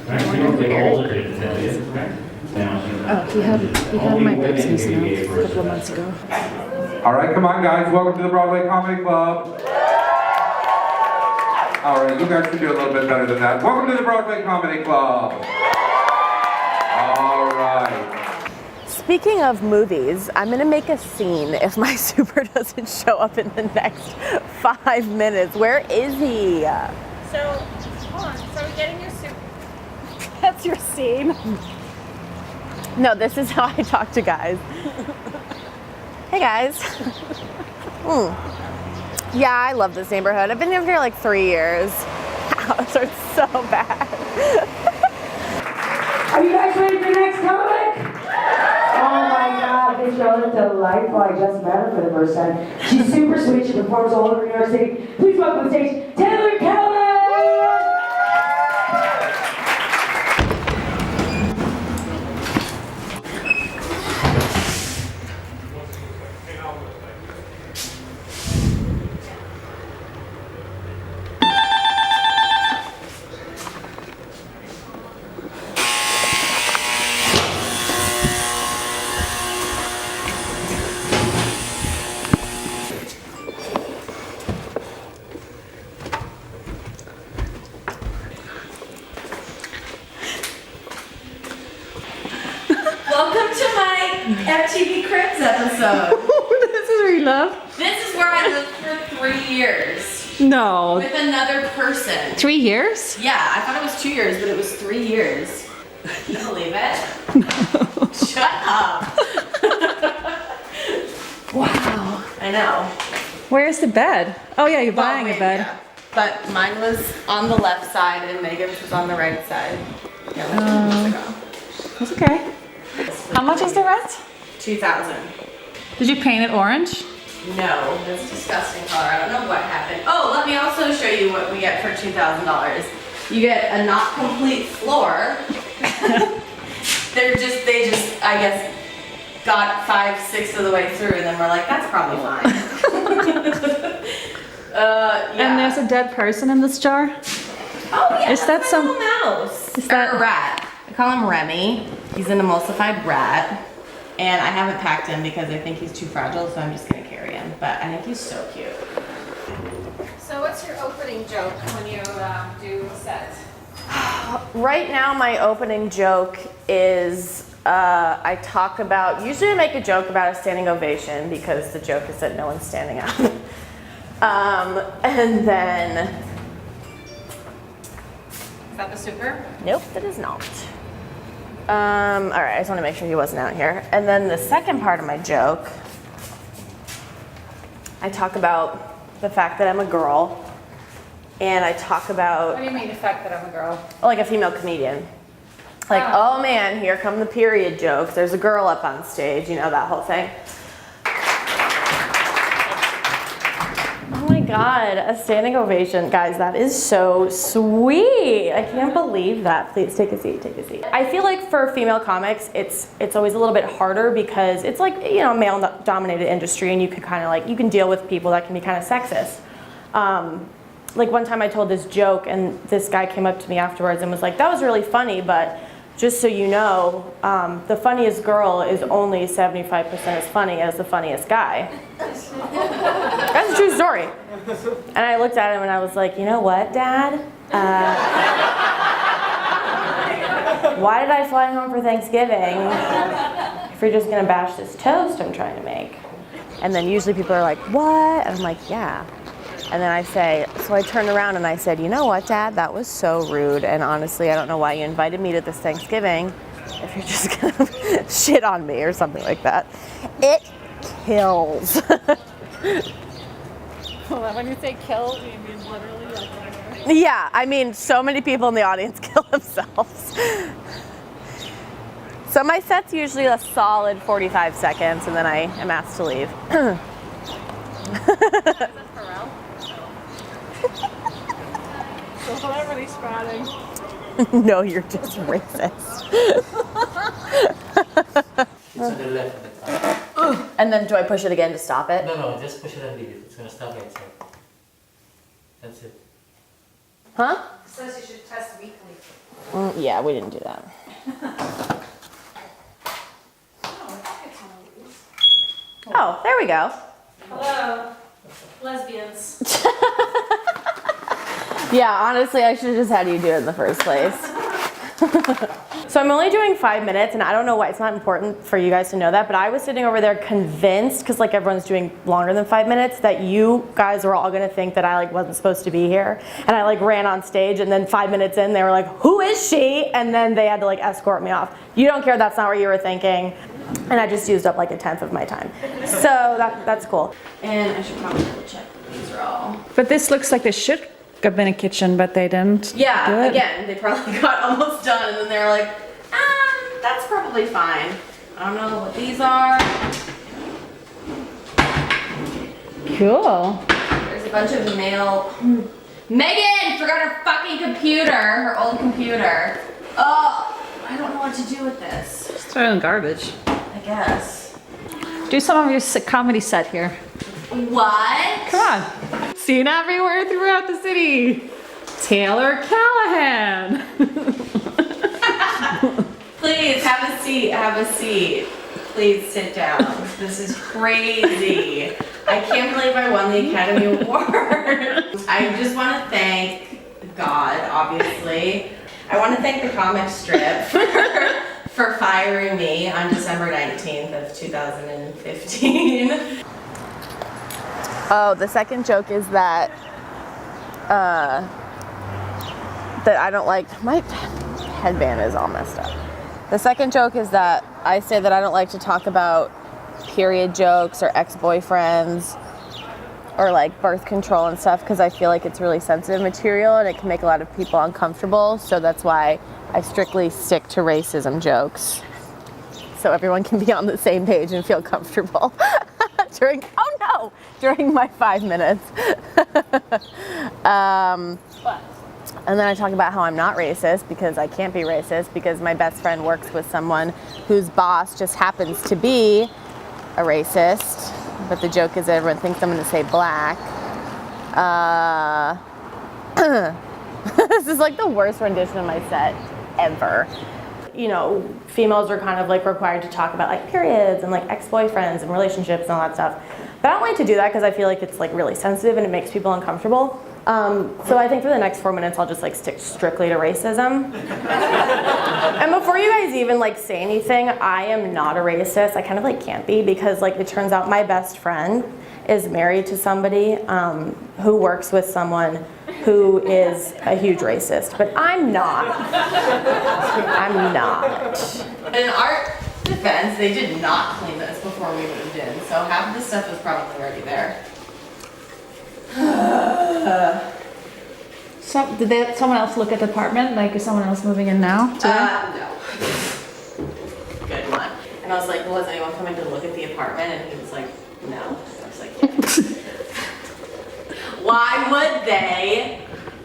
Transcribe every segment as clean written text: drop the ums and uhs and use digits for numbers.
Oh, he had my business now a couple of months ago. All right, come on, guys. Welcome to the Broadway Comedy Club. All right, you guys can do a little bit better than that. Welcome to the Broadway Comedy Club. All right. Speaking of movies, I'm gonna make a scene if my super doesn't show up in the next 5 minutes. Where is he? So, hold on. So, we're getting your soup. That's your scene. No, this is how I talk to guys. Hey guys. Yeah, I love this neighborhood. I've been here like 3 years. House are so bad. Are you guys ready for the next comic? Oh my God, this girl is delightful. I just met her for the first time. She's super sweet. She performs all over New York City. Please welcome to the stage, Taylor Callahan! Welcome to my FTV Cribs episode. This is where you live? This is where I lived for 3 years. No. With another person. 3 years? Yeah, I thought it was 2 years, but it was 3 years. Can you believe it? No. Shut up. Wow. I know. Where's the bed? Oh yeah, you're buying a bed. Yeah. But mine was on the left side and Megan's was on the right side. Yeah, like 2 weeks ago. That's okay. How much is the rent? 2,000. Did you paint it orange? No, that's disgusting color. I don't know what happened. Oh, let me also show you what we get for $2,000. You get a not complete floor. they just, I guess, got 5/6 of the way through, and then we're like, that's probably fine. Yeah. And there's a dead person in this jar? Oh yeah, Is that that's my some- little mouse? is that- Or a rat. I call him Remy. He's an emulsified rat. And I haven't packed him because I think he's too fragile, so I'm just gonna carry him. But I think he's so cute. So, what's your opening joke when you do a set? Right now, my opening joke is I talk about, usually I make a joke about a standing ovation because the joke is that no one's standing up. And then, Is that the super? nope, that is not. All right, I just want to make sure he wasn't out here. And then the second part of my joke, I talk about the fact that I'm a girl, and I talk about What do you mean the fact that I'm a girl? like a female comedian. Like, oh man, here come the period jokes. There's a girl up on stage, you know, that whole thing. Oh my God, a standing ovation. Guys, that is so sweet. I can't believe that. Please take a seat, take a seat. I feel like for female comics, it's always a little bit harder because it's like, you know, male dominated industry, and you can kind of like, you can deal with people that can be kind of sexist. Like one time I told this joke and this guy came up to me afterwards and was like, that was really funny, but just so you know, the funniest girl is only 75% as funny as the funniest guy. That's a true story. And I looked at him and I was like, you know what, Dad? Why did I fly home for Thanksgiving if you're just gonna bash this toast I'm trying to make? And then usually people are like, what? And I'm like, yeah. And then I say, so I turned around and I said, you know what, Dad, that was so rude. And honestly, I don't know why you invited me to this Thanksgiving if you're just gonna shit on me or something like that. It kills. When you say kill, you mean literally like whatever? Yeah, I mean, so many people in the audience kill themselves. So my set's usually a solid 45 seconds and then I am asked to leave. Is that Pharrell? So whatever he's sprouting. No, you're just racist. It's on the left. And then do I push it again to stop it? No, just push it and leave it. It's gonna stop right side. That's it. Huh? Says you should test weekly. Yeah, we didn't do that. Oh, there we go. Hello, lesbians. Yeah, honestly, I should have just had you do it in the first place. So I'm only doing 5 minutes, and I don't know why. It's not important for you guys to know that, but I was sitting over there convinced, because like everyone's doing longer than 5 minutes, that you guys were all gonna think that I like wasn't supposed to be here. And I like ran on stage, and then 5 minutes in, they were like, who is she? And then they had to like escort me off. You don't care, that's not what you were thinking. And I just used up like 1/10 of my time. So that's cool. And I should probably double check that these are all. But this looks like this should have been a kitchen, but they didn't do Yeah, it. again, they probably got almost done and then they were like, that's probably fine. I don't know what these are. Cool. There's a bunch of mail. Megan forgot her fucking computer, her old computer. Oh, I don't know what to do with this. Just throw it in the garbage. I guess. Do some of your comedy set here. What? Come on. Seen everywhere throughout the city. Taylor Callahan. Please have a seat, have a seat. Please sit down. This is crazy. I can't believe I won the Academy Award. I just want to thank God, obviously. I want to thank the comic strip for firing me on December 19th of 2015. Oh, the second joke is that that I don't like, my headband is all messed up. The second joke is that I say that I don't like to talk about period jokes or ex-boyfriends or like birth control and stuff because I feel like it's really sensitive material and it can make a lot of people uncomfortable. So that's why I strictly stick to racism jokes. So everyone can be on the same page and feel comfortable during my 5 minutes. And then I talk about how I'm not racist because I can't be racist because my best friend works with someone whose boss just happens to be a racist. But the joke is that everyone thinks I'm going to say black. This is like the worst rendition of my set ever. You know, females are kind of like required to talk about like periods and like ex-boyfriends and relationships and all that stuff. But I don't like to do that because I feel like it's like really sensitive and it makes people uncomfortable. So I think for the next 4 minutes, I'll just like stick strictly to racism. And before you guys even like say anything, I am not a racist. I kind of like can't be because like it turns out my best friend is married to somebody who works with someone who is a huge racist, but I'm not. I'm not. In our defense, they did not clean this before we moved in, so half of the stuff was probably already there. So, did someone else look at the apartment? Like, is someone else moving in now? No. Good one. And I was like, well, is anyone coming to look at the apartment? And he was like, no. I was like, yeah. Why would they?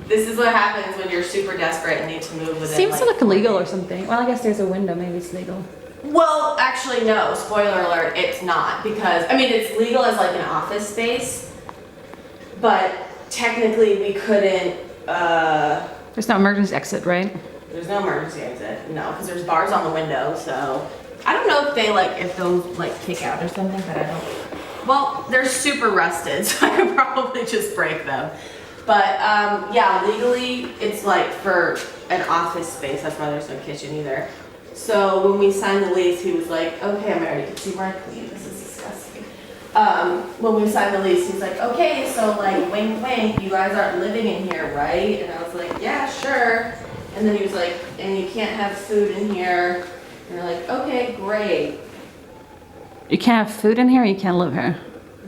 This is what happens when you're super desperate and need to move within Seems like, to look illegal or something. Well, I guess there's a window. Maybe it's legal. Well, actually, no. Spoiler alert, it's not. Because, I mean, it's legal as like an office space. But technically we couldn't, There's no emergency exit, right? there's no emergency exit, no, because there's bars on the window, so. I don't know if they like, if those like kick out or something, but I don't. Well, they're super rusted, so I could probably just break them. But yeah, legally it's like for an office space, that's why there's no kitchen either. So when we signed the lease, he was like, okay, I'm married, you can see where I clean, this is disgusting. When we signed the lease, he's like, okay, so like, wink, wink, you guys aren't living in here, right? And I was like, yeah, sure. And then he was like, and you can't have food in here. And we're like, okay, great. You can't have food in here. You can't live here.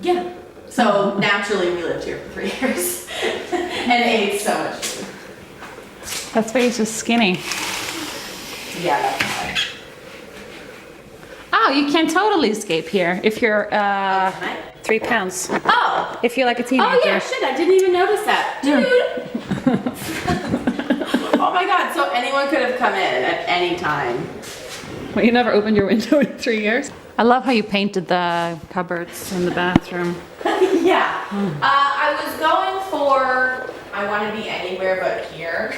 Yeah. So naturally, we lived here for 3 years and ate so much food. That's why he's just skinny. Yeah, that's why. Oh, you can totally escape here if you're Can I? 3 pounds. Oh. If you're like a teenager. Oh yeah, shit, I didn't even notice that. Dude. Oh my god, so anyone could have come in at any time. Well, you never opened your window in 3 years. I love how you painted the cupboards in the bathroom. Yeah. I was going for I want to be anywhere but here.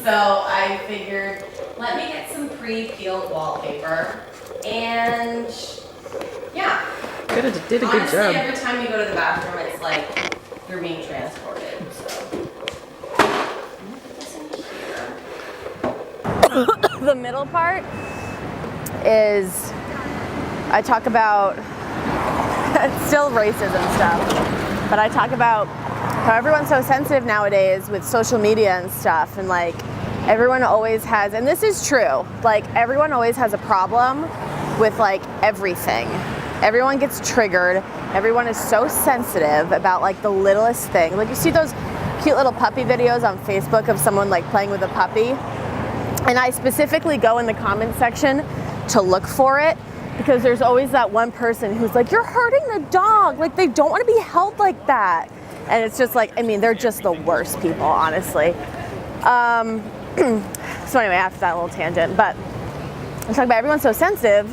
So I figured, let me get some pre-peeled wallpaper. And yeah. Did a good Honestly, job. every time you go to the bathroom, it's like you're being transported. So I'm gonna put this in here. The middle part is, I talk about, it's still racism stuff, but I talk about how everyone's so sensitive nowadays with social media and stuff, and like everyone always has, and this is true, like everyone always has a problem with like everything. Everyone gets triggered. Everyone is so sensitive about like the littlest thing. Like you see those cute little puppy videos on Facebook of someone like playing with a puppy, and I specifically go in the comment section to look for it, because there's always that one person who's like, you're hurting the dog, like they don't want to be held like that. And it's just like, I mean, they're just the worst people, honestly. So anyway, after that little tangent, but I'm talking about everyone's so sensitive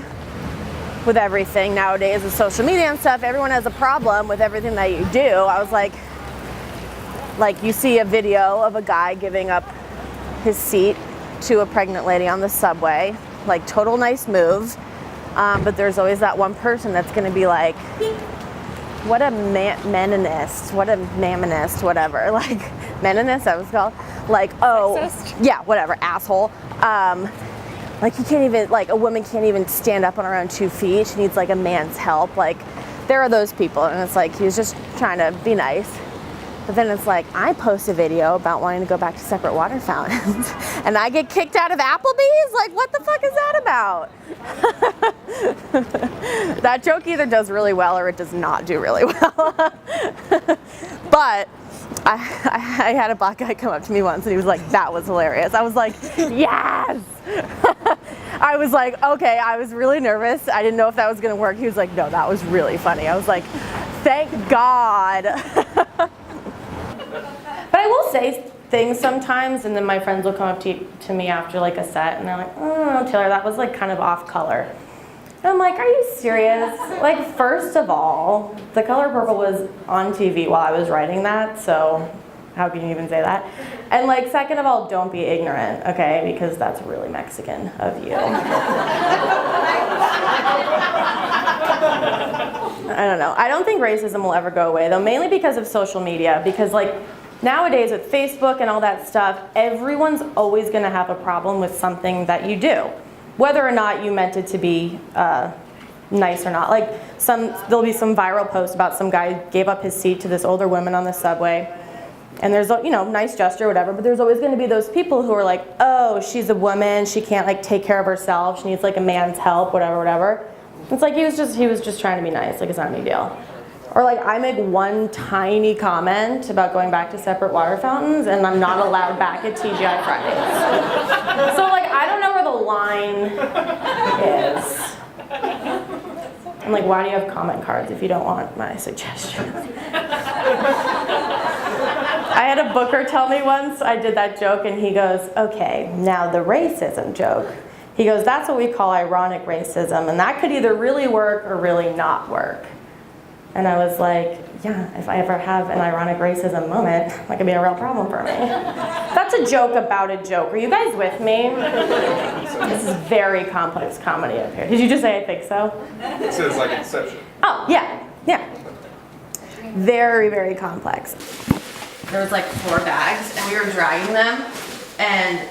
with everything nowadays with social media and stuff. Everyone has a problem with everything that you do. I was like you see a video of a guy giving up his seat to a pregnant lady on the subway, like total nice move. But there's always that one person that's gonna be like, what a meninist, what a mammonist, whatever. Like, meninist, that was called. Like, oh, Sexist. yeah, whatever, asshole. Like, you can't even, like, a woman can't even stand up on her own 2 feet. She needs, like, a man's help. Like, there are those people, and it's like, he was just trying to be nice. But then it's like, I post a video about wanting to go back to separate water fountains, and I get kicked out of Applebee's? Like, what the fuck is that about? That joke either does really well or it does not do really well. But I had a black guy come up to me once and he was like, that was hilarious. I was like, yes! I was like, okay, I was really nervous. I didn't know if that was gonna work. He was like, no, that was really funny. I was like, thank God. But I will say things sometimes, and then my friends will come up to me after like a set, and they're like, oh, Taylor, that was like kind of off color. And I'm like, are you serious? Like, first of all, The Color Purple was on TV while I was writing that, so how can you even say that? And like, second of all, don't be ignorant, okay? Because that's really Mexican of you. I don't know. I don't think racism will ever go away, though, mainly because of social media. Because like, nowadays with Facebook and all that stuff, everyone's always gonna have a problem with something that you do. Whether or not you meant it to be nice or not. Like, there'll be some viral post about some guy gave up his seat to this older woman on the subway. And there's a, nice gesture or whatever, but there's always gonna be those people who are like, oh, she's a woman, she can't like take care of herself, she needs like a man's help, whatever. It's like he was just trying to be nice, like it's not a big deal. Or like I make one tiny comment about going back to separate water fountains and I'm not allowed back at TGI Fridays. So like I don't know where the line is. I'm like, why do you have comment cards if you don't want my suggestions? I had a booker tell me once, I did that joke and he goes, okay, now the racism joke. He goes, that's what we call ironic racism, and that could either really work or really not work. And I was like, yeah, if I ever have an ironic racism moment, that could be a real problem for me. That's a joke about a joke. Are you guys with me? This is very complex comedy up here. Did you just say I think so? It says like Inception. Oh, yeah. Very, very complex. There was like 4 bags and we were dragging them and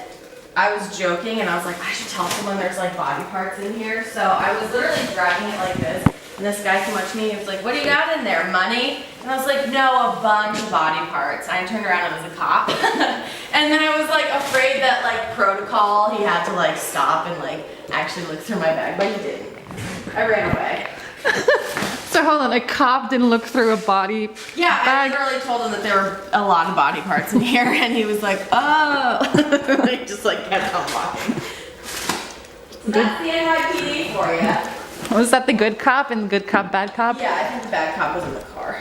I was joking and I was like, I should tell someone there's like body parts in here. So I was literally dragging it like this. And this guy came up to me and he was like, what do you got in there, money? And I was like, no, a bunch of body parts. And I turned around and it was a cop. And then I was like afraid that like protocol, he had to like stop and like actually look through my bag, but he didn't. I ran away. So hold on, a cop didn't look through a body Yeah, bag? I literally told him that there were a lot of body parts in here and he was like, oh. He just like kept on walking. So that's the NYPD for you. Was that the good cop and good cop, bad cop? Yeah, I think the bad cop was in the car.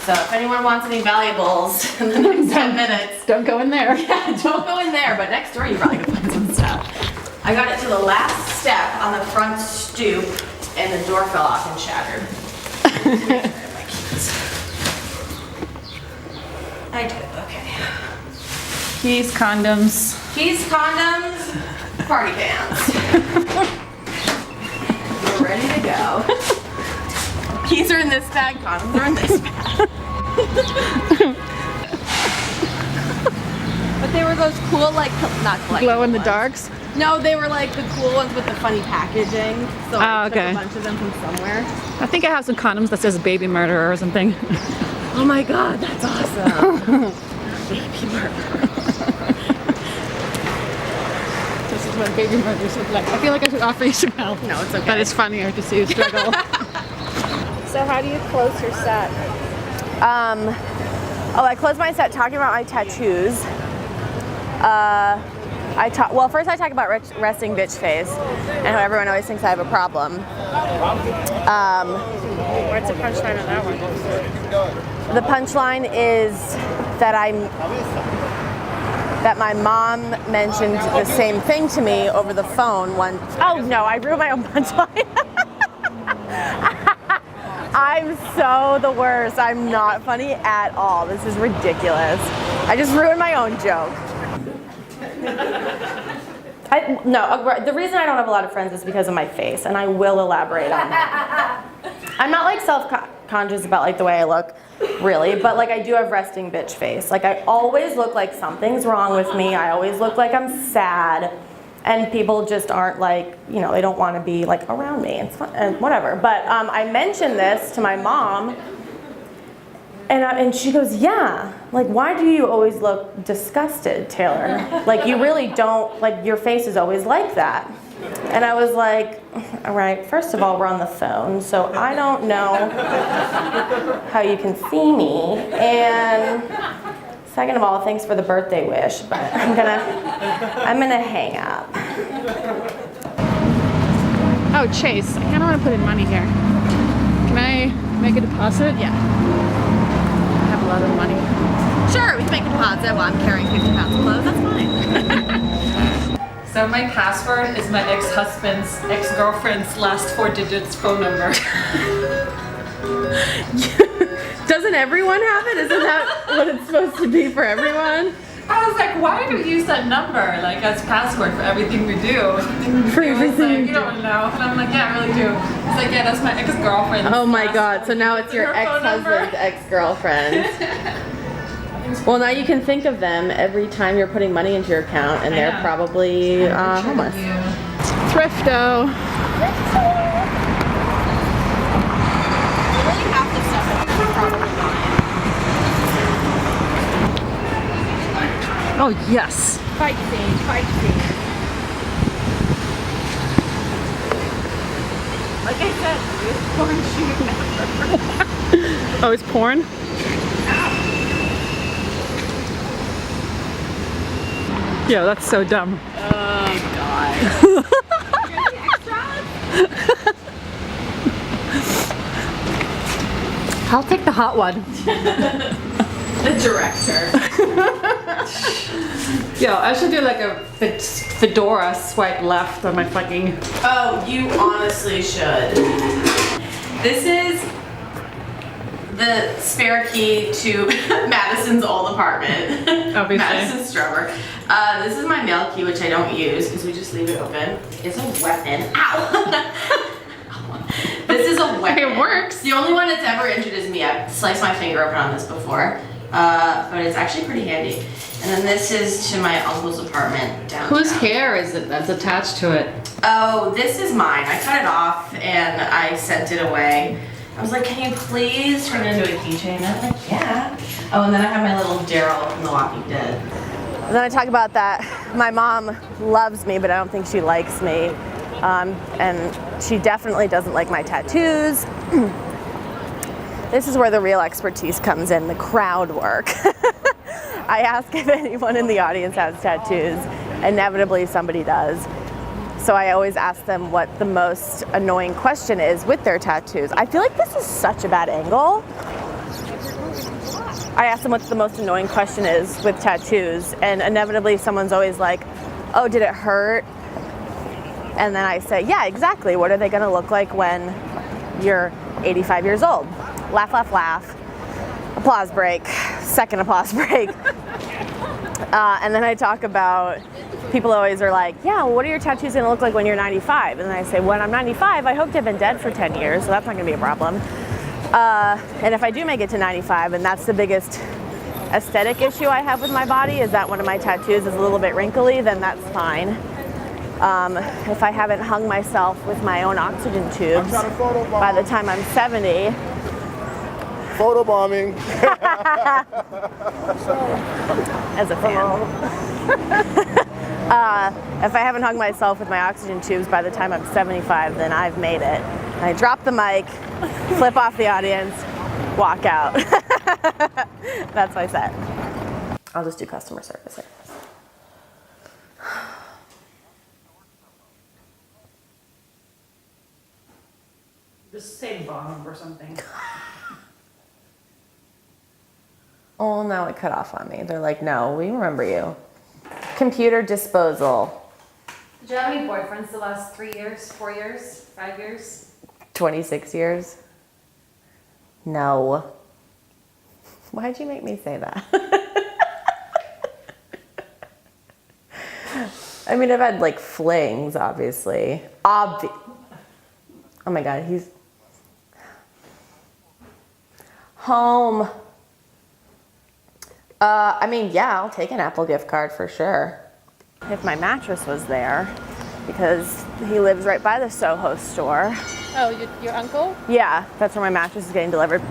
So if anyone wants any valuables in the next 10 minutes, Don't go in there. yeah, don't go in there, but next door you probably can find some stuff. I got it to the last step on the front stoop and the door fell off and shattered. I did, okay. Keys, condoms. Keys, condoms, party pants. We're ready to go. Keys are in this bag, condoms are in this bag. But they were those cool, like, not collectible Glow in the ones. darks. No, they were like the cool ones with the funny packaging. So I took okay. a bunch of them from somewhere. I think I have some condoms that says baby murderer or something. Oh my god, that's awesome. Baby murderer. This is what baby murders look like. I feel like I should offer you some help. No, it's okay. But it's funnier to see you struggle. So how do you close your set? I closed my set talking about my tattoos. Well, first I talk about resting bitch face and how everyone always thinks I have a problem. What's the punchline on that one? The punchline is that my mom mentioned the same thing to me over the phone once. Oh no, I ruined my own punchline. I'm so the worst. I'm not funny at all. This is ridiculous. I just ruined my own joke. The reason I don't have a lot of friends is because of my face, and I will elaborate on that. I'm not like self-conscious about like the way I look, really, but like I do have resting bitch face. Like I always look like something's wrong with me. I always look like I'm sad, and people just aren't like, you know, they don't want to be like around me. It's fun, and whatever. But I mentioned this to my mom. And she goes, yeah, like, why do you always look disgusted, Taylor? Like, you really don't, like, your face is always like that. And I was like, all right, first of all, we're on the phone, so I don't know how you can see me. And second of all, thanks for the birthday wish, but I'm gonna hang up. Oh, Chase, I kind of want to put in money here. Can I make a deposit? Yeah. I have a lot of money. Sure, we can make a deposit while I'm carrying 50 pounds of clothes. That's fine. So my password is my ex-husband's ex-girlfriend's last 4 digits phone number. Doesn't everyone have it? Isn't that what it's supposed to be for everyone? I was like, why do we use that number like as password for everything we do? For He was everything like, you you don't know. And I'm like, yeah, I really do. He's like, yeah, that's my ex-girlfriend. Oh my god, so now it's your Her phone number? ex-husband's ex-girlfriend. Well, now you can think of them every time you're putting money into your account, and they're Yeah. probably homeless. Thrifto. Really half the stuff is probably mine. Oh, yes. Fight scene, fight scene. Like I said, it's porn shooting. Oh, it's porn? Yo, that's so dumb. Oh god. I'll take the hot one. The director. Yo, I should do like a fedora swipe left on my fucking... Oh, you honestly should. This is the spare key to Madison's old apartment. Obviously. Madison Stromer. This is my mail key, which I don't use because we just leave it open. It's a weapon. Ow! This is a weapon. It works. The only one that's ever injured is me. I've sliced my finger open on this before. But it's actually pretty handy. And then this is to my uncle's apartment downtown. Whose hair is it that's attached to it? Oh, this is mine. I cut it off and I sent it away. I was like, can you please turn it into a keychain? And I was like, yeah. Oh, and then I have my little Daryl from The Walking Dead. And then I talk about that my mom loves me, but I don't think she likes me. And she definitely doesn't like my tattoos. This is where the real expertise comes in, the crowd work. I ask if anyone in the audience has tattoos. Inevitably somebody does. So I always ask them what the most annoying question is with their tattoos. I feel like this is such a bad angle. I ask them what the most annoying question is with tattoos, and inevitably someone's always like, oh, did it hurt? And then I say, yeah, exactly. What are they gonna look like when you're 85 years old? laugh, laugh, laugh. Applause break, second applause break. And then I talk about, people always are like, yeah, well, what are your tattoos gonna look like when you're 95? And then I say, when I'm 95, I hope to have been dead for 10 years, so that's not gonna be a problem. And if I do make it to 95, and that's the biggest aesthetic issue I have with my body, is that one of my tattoos is a little bit wrinkly, then that's fine. If I haven't hung myself with my own oxygen tubes by the time I'm 70. Photobombing. As a fan. If I haven't hung myself with my oxygen tubes by the time I'm 75, then I've made it. I drop the mic, flip off the audience, walk out. That's my set. I'll just do customer service. Just say bomb or something. Oh, now it cut off on me. They're like, no, we remember you. Computer disposal. Did you have any boyfriends the last 3 years, 4 years, 5 years? 26 years? No. Why'd you make me say that? I mean, I've had like flings, obviously. Oh my God, he's home. I mean, yeah, I'll take an Apple gift card for sure. If my mattress was there, because he lives right by the Soho store. Oh, your uncle? Yeah, that's where my mattress is getting delivered.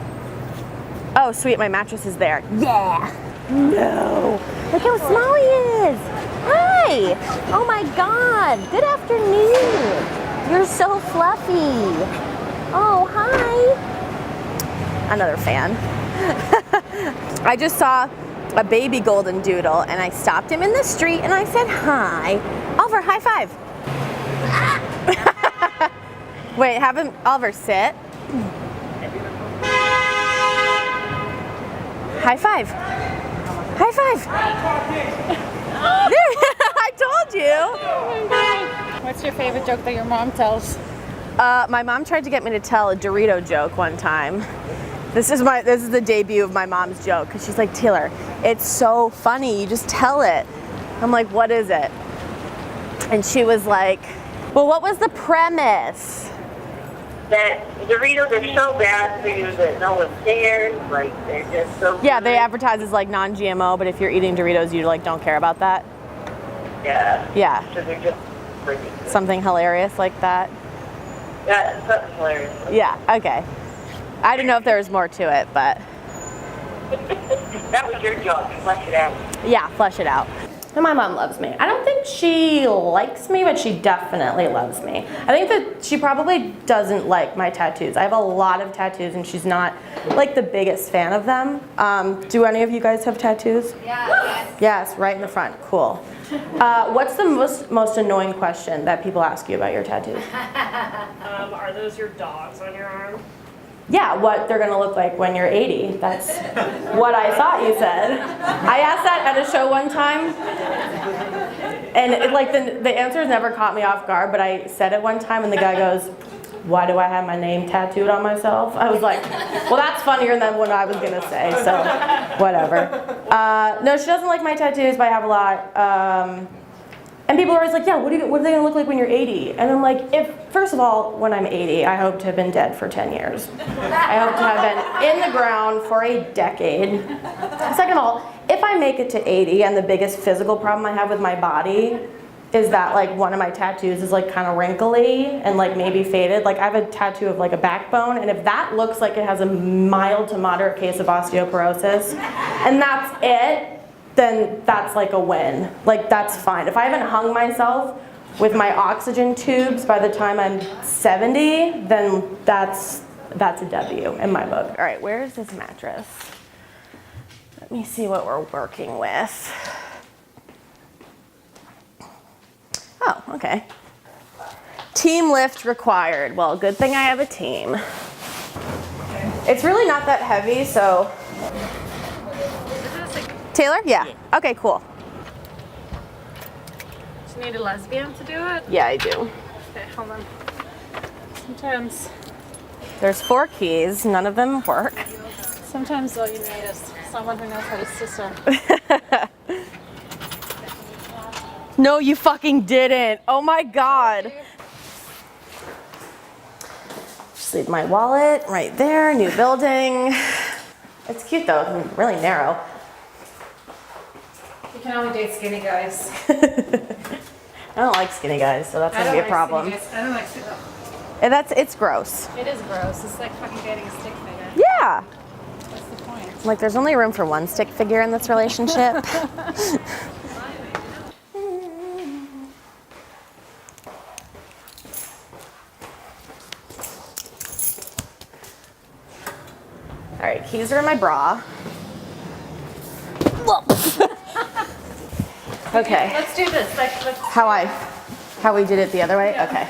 Oh, sweet, my mattress is there. Yeah. No. Look how small he is. Hi. Oh my God. Good afternoon. You're so fluffy. Oh, hi. Another fan. I just saw a baby golden doodle and I stopped him in the street and I said, hi. Oliver, high five. Wait, have him, Oliver, sit. High five. High five. I told you. What's your favorite joke that your mom tells? My mom tried to get me to tell a Dorito joke one time. This is the debut of my mom's joke, because she's like, Taylor, it's so funny, you just tell it. I'm like, what is it? And she was like, well, what was the premise? That Doritos are so bad for you that no one cares. Like, they're just so Yeah, good. they advertise as like non-GMO, but if you're eating Doritos, you like don't care about that. Yeah. Yeah. So they're just ridiculous. Something hilarious like that. Yeah, something hilarious. Yeah, okay. I didn't know if there was more to it, but That was your job. Flesh it out. yeah, flesh it out. And my mom loves me. I don't think she likes me, but she definitely loves me. I think that she probably doesn't like my tattoos. I have a lot of tattoos and she's not like the biggest fan of them. Do any of you guys have tattoos? Yeah. Yes, right in the front, cool. What's the most annoying question that people ask you about your tattoos? Are those your dogs on your arm? Yeah, what they're gonna look like when you're 80. That's what I thought you said. I asked that at a show one time, and the answers never caught me off guard, but I said it one time, and the guy goes, why do I have my name tattooed on myself? I was like, well, that's funnier than what I was gonna say, so whatever. No, she doesn't like my tattoos, but I have a lot. And people are always like, yeah, what are they gonna look like when you're 80? And I'm like, first of all, when I'm 80, I hope to have been dead for 10 years. I hope to have been in the ground for a decade. Second of all, if I make it to 80 and the biggest physical problem I have with my body is that like one of my tattoos is like kind of wrinkly and like maybe faded. Like I have a tattoo of like a backbone, and if that looks like it has a mild to moderate case of osteoporosis, and that's it, then that's like a win. Like that's fine. If I haven't hung myself with my oxygen tubes by the time I'm 70, then that's a W in my book. All right, where is this mattress? Let me see what we're working with. Oh, okay. Team lift required. Well, good thing I have a team. It's really not that heavy, so. Taylor? Yeah. Okay, cool. Do you need a lesbian to do it? Yeah, I do. Okay, hold on. Sometimes There's 4 keys. None of them work. Sometimes all you need is someone who knows how to scissor. No, you fucking didn't. Oh my God. Just leave my wallet right there. New building. It's cute though. It's really narrow. You can only date skinny guys. I don't like skinny guys, so that's gonna be a problem. I don't like skinny guys. And it's gross. It is gross. It's like fucking dating a stick figure. Yeah. What's the point? Like there's only room for one stick figure in this relationship. All right, keys are in my bra. Okay. Let's do this. Like, let's. How we did it the other way? Yeah. Okay.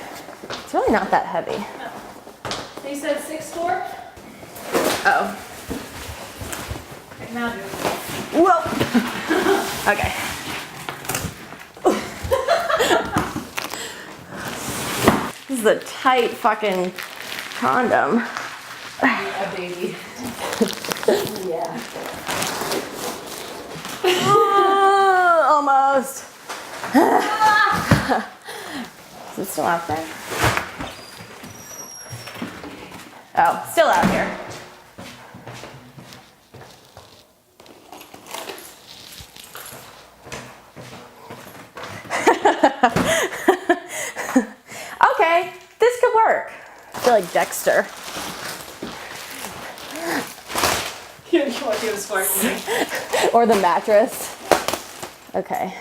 It's really not that heavy. You said 6'4"? Oh. Okay, now do it. Whoa. Okay. This is a tight fucking condom. A baby. Yeah. Almost. Is it still out there? Oh, still out here. Okay, this could work. I feel like Dexter. You know what he was for me. Or the mattress. Okay.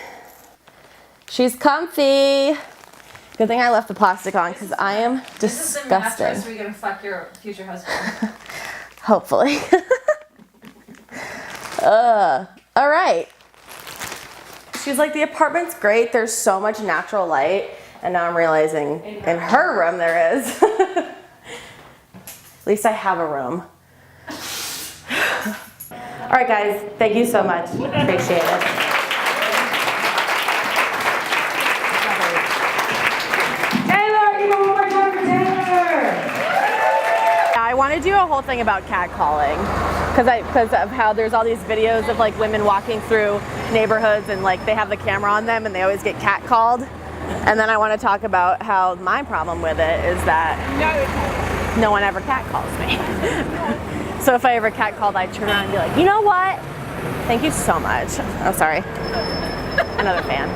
She's comfy. Good thing I left the plastic on because I am This is the mattress disgusting. where you're gonna fuck your future husband. Hopefully. All right. She's like, the apartment's great. There's so much natural light. And now I'm realizing in her room there is. At least I have a room. All right, guys. Thank you so much. Appreciate it. Taylor, give it one more time for Taylor. I want to do a whole thing about catcalling because of how there's all these videos of like women walking through neighborhoods and like they have the camera on them and they always get catcalled. And then I want to talk about how my problem with it is that no one ever catcalls me. So if I ever catcalled, I'd turn around and be like, you know what? Thank you so much. Oh, sorry. Another fan.